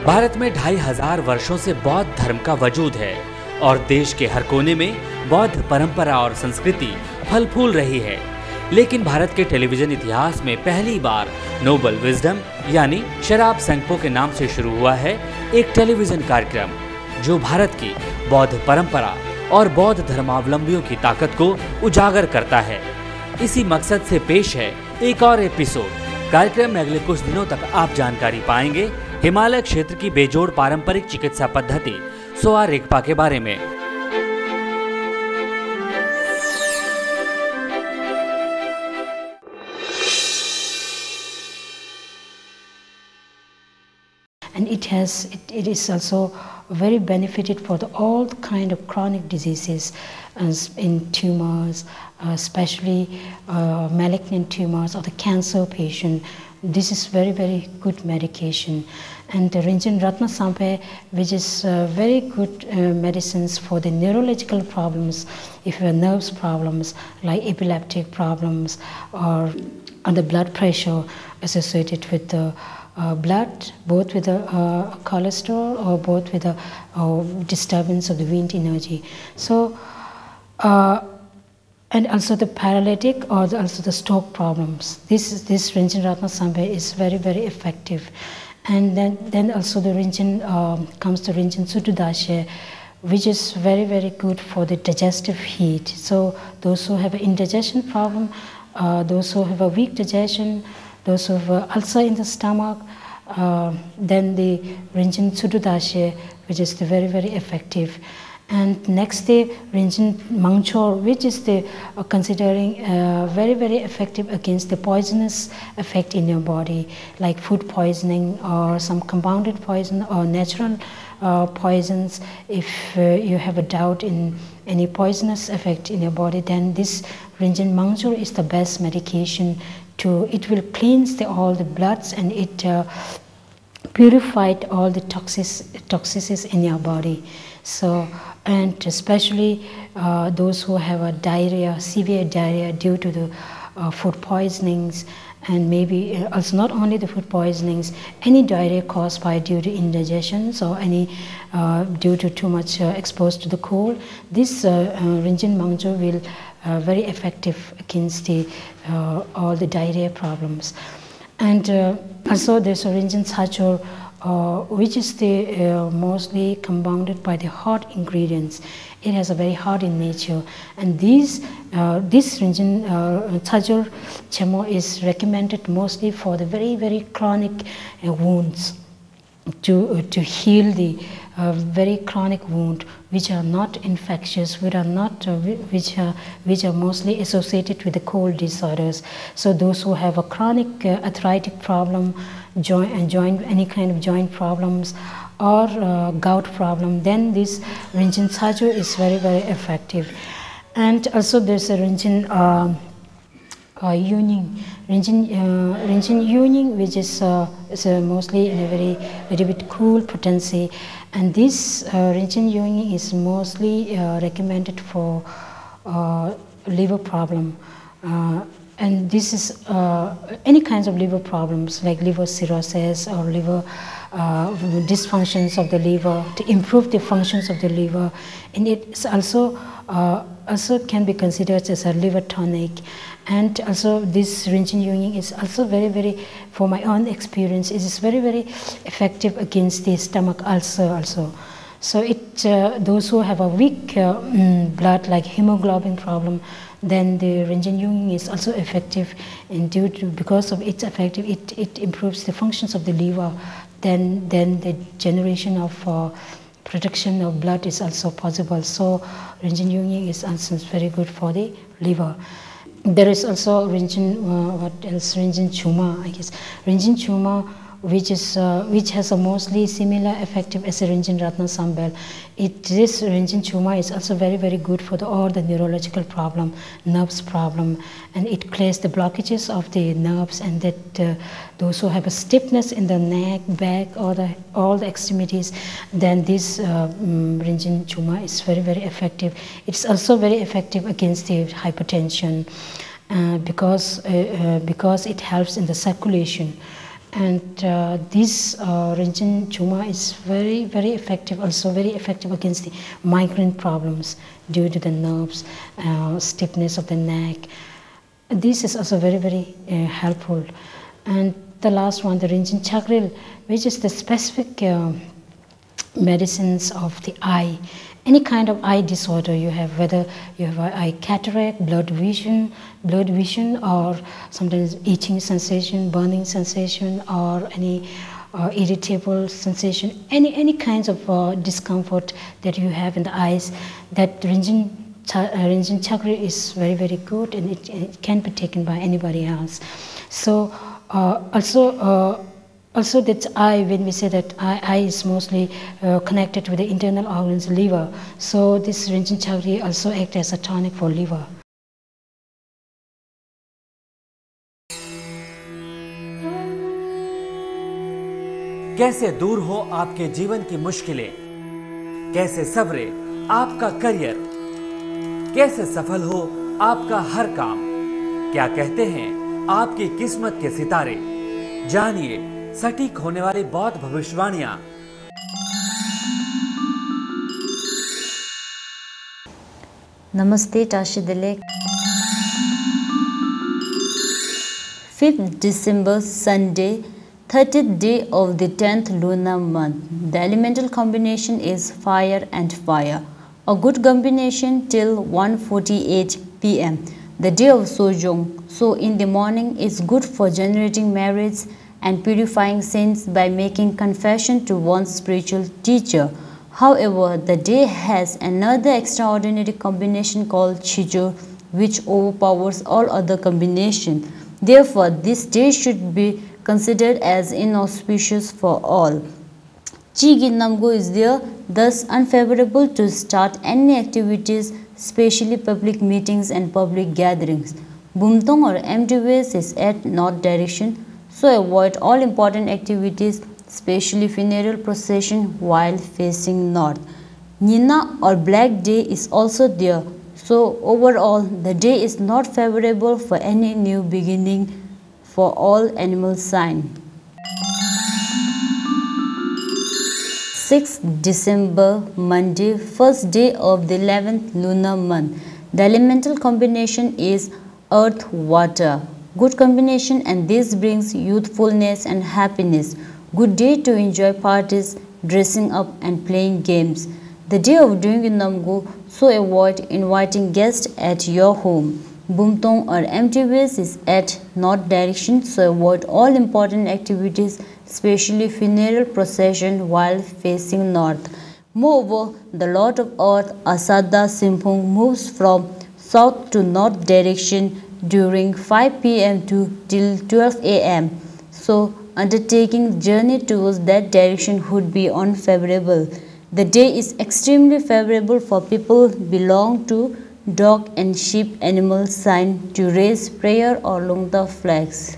भारत में 2500 वर्षों से बौद्ध धर्म का वजूद है और देश के हर कोने में बौद्ध परंपरा और संस्कृति फल फूल रही है। लेकिन भारत के टेलीविजन इतिहास में पहली बार नोबल विजडम यानी शराब संगपो के नाम से शुरू हुआ है एक टेलीविजन कार्यक्रम जो भारत की बौद्ध परंपरा और बौद्ध धर्मावलंबियों की ताकत को उजागर करता है। इसी मकसद से पेश है एक और एपिसोड। कार्यक्रम में अगले कुछ दिनों तक आप जानकारी पाएंगे हिमालय क्षेत्र की बेजोड़ पारंपरिक चिकित्सा पद्धति सोआ रिगपा के बारे में। And it is also very benefited for all kind of chronic diseases, as in tumors, especially malignant tumors or the cancer patient. This is very good medication. And the Rinchen Ratna Sampe, which is very good medicines for the neurological problems, if you have nerves problems like epileptic problems or the blood pressure associated with the blood, both with the cholesterol or both with the disturbance of the wind energy. So, and also the paralytic or also the stroke problems. This Rinchen Ratna Sampe is very effective. And then also the Rinchen comes to Rinchen Sutudashe, which is very good for the digestive heat. So those who have an indigestion problem, those who have a weak digestion, those who have ulcer in the stomach, then the Rinchen Sutudashe, which is the very effective. And next day Rinchen Mangchor, which is the considering very effective against the poisonous effect in your body, like food poisoning or some compounded poison or natural poisons. If you have a doubt in any poisonous effect in your body, then this Rinchen Mangchor is the best medication. It will cleanse all the bloods and it purified all the toxicities in your body. So, and especially those who have a diarrhea, severe diarrhea due to the food poisonings, and maybe also not only the food poisonings, any diarrhea caused by due to indigestions or any due to too much exposed to the cold, this Rinchen Mangchor will very effective against all the diarrhea problems. And also there's a Rinchen Sachor, which is the mostly compounded by the hot ingredients. It has a very hot in nature, and this Rinchen Sachor Chemo is recommended mostly for the very chronic wounds, to heal the very chronic wound which are not infectious, which are mostly associated with the cold disorders. So those who have a chronic arthritic problem, any kind of joint problems or gout problem, then this Rinchen Sachor is very effective. And also there's a Rinchen Yuning, Rinchen Yuning, which is mostly in a very bit cool potency, and this Rinchen Yuning is mostly recommended for liver problem, and this is any kinds of liver problems like liver cirrhosis or liver dysfunctions of the liver, to improve the functions of the liver, and it's also can be considered as a liver tonic. And also this Rinchen Yuning is also very, for my own experience, it is very effective against the stomach ulcer also. So those who have a weak blood like hemoglobin problem, then the Rinchen Yuning is also effective, and because of its effective, it improves the functions of the liver. Then the generation of production of blood is also possible. So Rinchen Yuning is also very good for the liver. There is also Rinchen, Rinchen Chuma, I guess. Rinchen Chuma, which has a mostly similar effective as a Rinchen Ratna Sambel. This Rinchen Chuma is also very good for all the neurological problem, nerves problem, and it clears the blockages of the nerves, and that those who have a stiffness in the neck, back, or all the extremities, then this Rinchen Chuma is very effective. It's also very effective against the hypertension because it helps in the circulation. And this Rinchen Chuma is very effective, also very effective against the migraine problems due to the nerves, stiffness of the neck. This is also very helpful. And the last one, the Rinchen Chakril, which is the specific medicines of the eye. Any kind of eye disorder you have, whether you have eye cataract, blurred vision, or sometimes itching sensation, burning sensation, or any irritable sensation, any kinds of discomfort that you have in the eyes, that Rinchen Chakra is very good, and it can be taken by anybody else. So also that eye, when we say that eye is mostly connected with the internal organs, liver. So this Rinchen Chakri also acts as a tonic for liver. कैसे दूर हो आपके जीवन की मुश्किलें, कैसे सवरे आपका career, कैसे सफल हो आपका हर काम, क्या कहते हैं आपकी किस्मत के सितारे, जानिए सटीक होने वाली बौद्ध भविष्यवाणियां। नमस्ते टाशिदले। 5th December Sunday, 30th day of the 10th lunar month. The elemental combination is fire and fire. A good combination till 1:48 p.m. The day of Sojong. So in the morning is good for generating marriage and purifying sins by making confession to one's spiritual teacher. However, the day has another extraordinary combination called Chijo, which overpowers all other combinations. Therefore, this day should be considered as inauspicious for all. Chi Namgo is there, thus unfavorable to start any activities, especially public meetings and public gatherings. Bumtong or empty ways is at north direction, so avoid all important activities, especially funeral procession, while facing north. Nina or black day is also there, so overall the day is not favorable for any new beginning for all animal signs. 6th December Monday, first day of the 11th lunar month. The elemental combination is earth water. Good combination, and this brings youthfulness and happiness. Good day to enjoy parties, dressing up and playing games. The day of doing Namgo, so avoid inviting guests at your home. Bumtong or empty ways is at north direction, so avoid all important activities, especially funeral procession, while facing north. Moreover, the Lord of Earth, Asada Simpong, moves from south to north direction during 5 p.m. to till 12 a.m. So, undertaking journey towards that direction would be unfavorable. The day is extremely favorable for people belong to dog and sheep animal sign to raise prayer or lungta flags.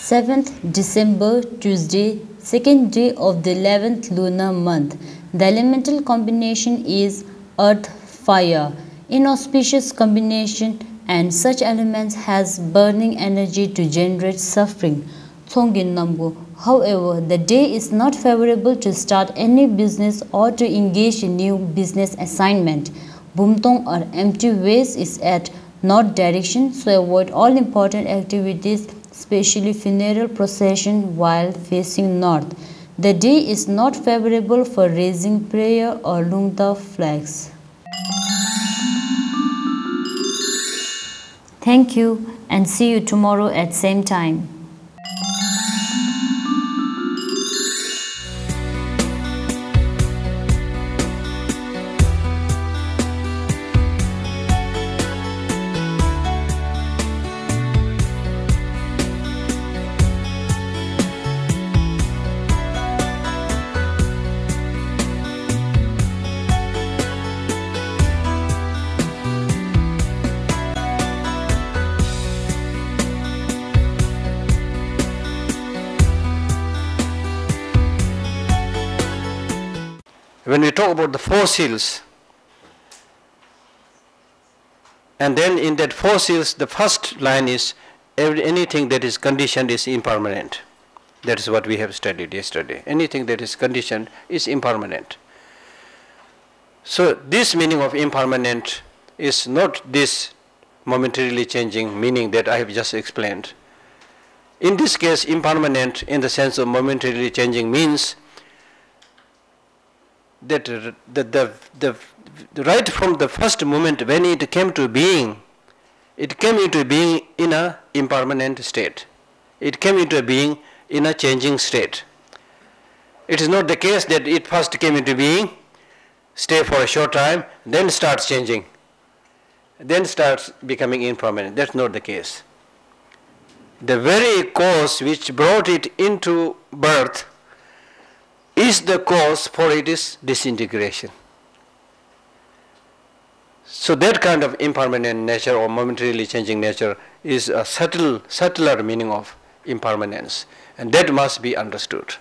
7th December Tuesday, second day of the 11th lunar month. The elemental combination is earth fire. Inauspicious combination, and such elements has burning energy to generate suffering. Thongin Namgo. However, the day is not favorable to start any business or to engage in new business assignment. Bumtong or empty ways is at north direction, so avoid all important activities, especially funeral procession, while facing north. The day is not favorable for raising prayer or lungta flags. Thank you, and see you tomorrow at same time. When we talk about the four seals, and then in that four seals, the first line is anything that is conditioned is impermanent. That is what we have studied yesterday. Anything that is conditioned is impermanent. So this meaning of impermanent is not this momentarily changing meaning that I have just explained. In this case, impermanent in the sense of momentarily changing means that the right from the first moment when it came to being, it came into being in a impermanent state. It came into being in a changing state. It is not the case that it first came into being, stay for a short time, then starts changing, then starts becoming impermanent. That's not the case. The very cause which brought it into birth is the cause for its disintegration. So that kind of impermanent nature or momentarily changing nature is a subtler meaning of impermanence, and that must be understood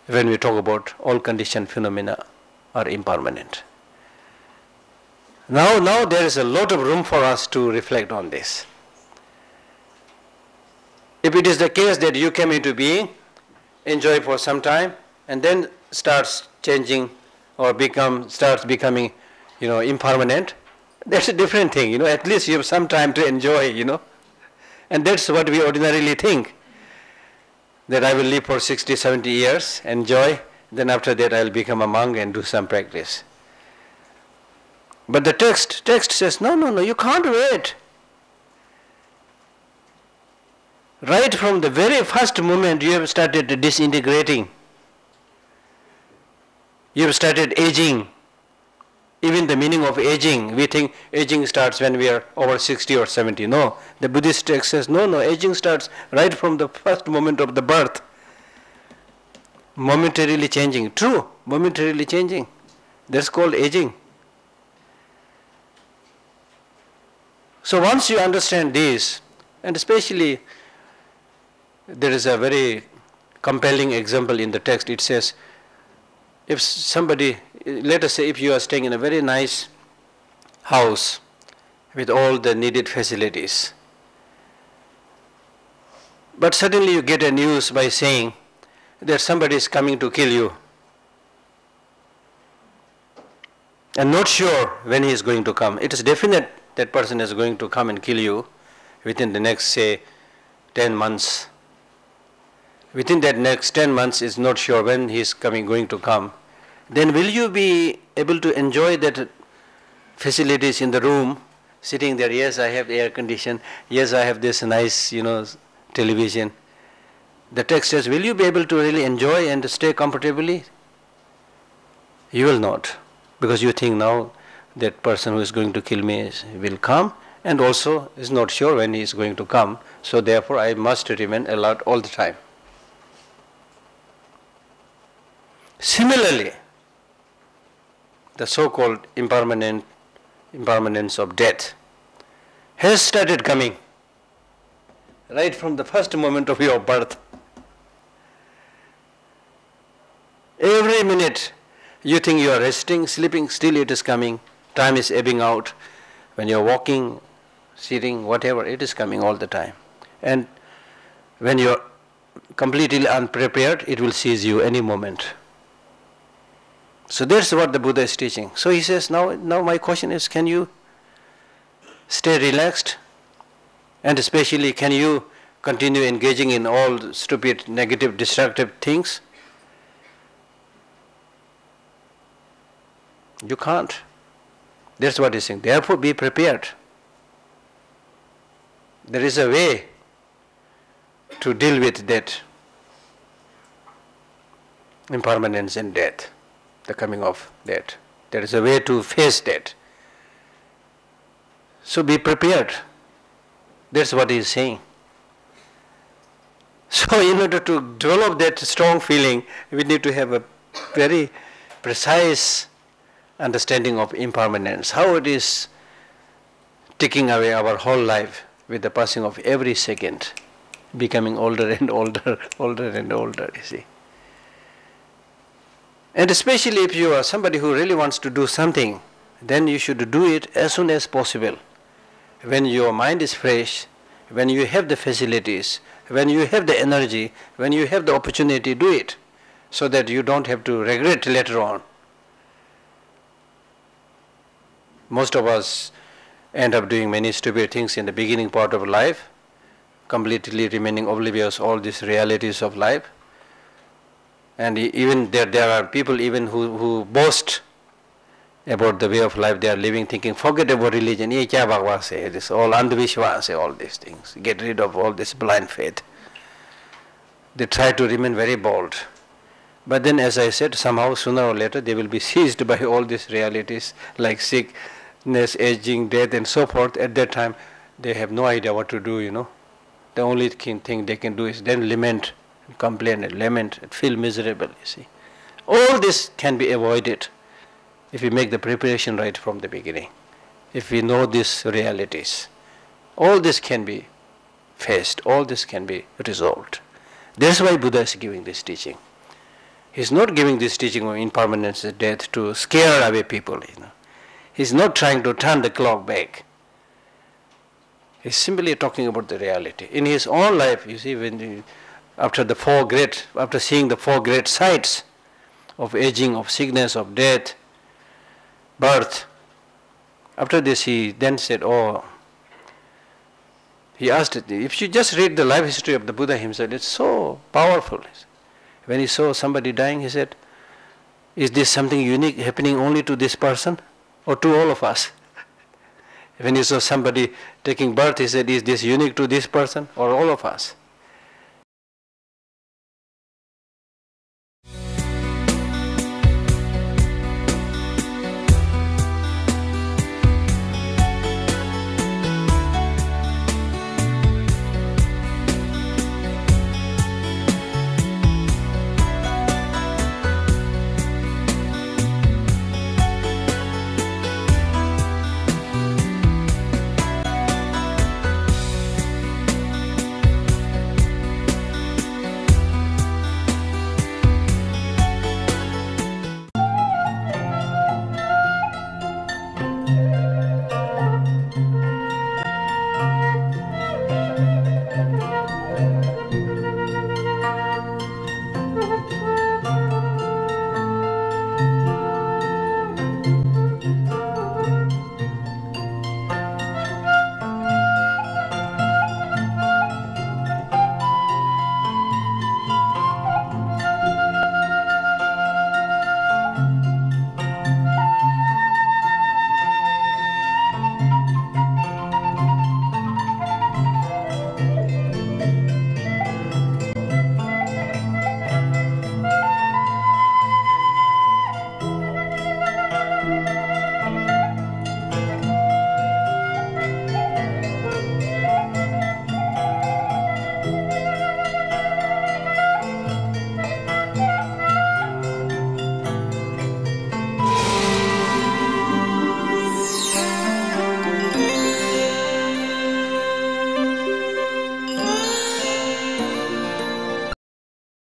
when we talk about all conditioned phenomena are impermanent. Now there is a lot of room for us to reflect on this. If it is the case that you came into being, enjoy for some time, and then starts changing or starts becoming, impermanent, that's a different thing. At least you have some time to enjoy, and that's what we ordinarily think, that I will live for 60, 70 years, enjoy, then after that I will become a monk and do some practice. But the text says, no, you can't wait. Right from the very first moment you have started disintegrating. You have started aging. Even the meaning of aging, we think aging starts when we are over 60 or 70. No, the Buddhist text says, no, aging starts right from the first moment of the birth. Momentarily changing. True, momentarily changing. That's called aging. So once you understand this, and especially there is a very compelling example in the text. It says, if somebody, let us say if you are staying in a very nice house with all the needed facilities, but suddenly you get a news by saying that somebody is coming to kill you, and not sure when he is going to come. It is definite that person is going to come and kill you within the next, say, 10 months. Within that next 10 months is not sure when he is going to come. Then will you be able to enjoy that facilities in the room, sitting there? Yes, I have air condition. Yes, I have this nice, television. The text says, will you be able to really enjoy and stay comfortably? You will not, because you think now that person who is going to kill me will come, and also is not sure when he is going to come. So therefore I must remain alert all the time. Similarly, the so-called impermanence of death has started coming right from the first moment of your birth. Every minute you think you are resting, sleeping, still it is coming. Time is ebbing out. When you are walking, sitting, whatever, it is coming all the time. And when you are completely unprepared, it will seize you any moment. So that's what the Buddha is teaching. So he says, now my question is, can you stay relaxed? And especially, can you continue engaging in all stupid, negative, destructive things? You can't. That's what he's saying. Therefore, be prepared. There is a way to deal with that impermanence and death, the coming of death. There is a way to face that. So be prepared. That's what he is saying. So in order to develop that strong feeling, we need to have a very precise understanding of impermanence, how it is taking away our whole life with the passing of every second, becoming older and older, older and older, you see. And especially if you are somebody who really wants to do something, then you should do it as soon as possible. When your mind is fresh, when you have the facilities, when you have the energy, when you have the opportunity, do it, so that you don't have to regret later on. Most of us end up doing many stupid things in the beginning part of life, completely remaining oblivious all these realities of life. And even there are people even who boast about the way of life they are living, thinking, forget about religion, ye kya bhagwas hai, this all andhvishwas hai, all these things, get rid of all this blind faith. They try to remain very bold. But then, as I said, somehow sooner or later they will be seized by all these realities like sickness, aging, death and so forth. At that time they have no idea what to do, The only thing they can do is then lament, complain and lament and feel miserable, you see. All this can be avoided if we make the preparation right from the beginning. If we know these realities, all this can be faced, all this can be resolved. That's why Buddha is giving this teaching. He's not giving this teaching of impermanence and death to scare away people, He's not trying to turn the clock back. He's simply talking about the reality. In his own life, you see, after seeing the four great sights of aging, of sickness, of death, birth, after this he then said, he asked, if you just read the life history of the Buddha himself, it's so powerful. When he saw somebody dying, he said, is this something unique happening only to this person or to all of us? When he saw somebody taking birth, he said, is this unique to this person or all of us?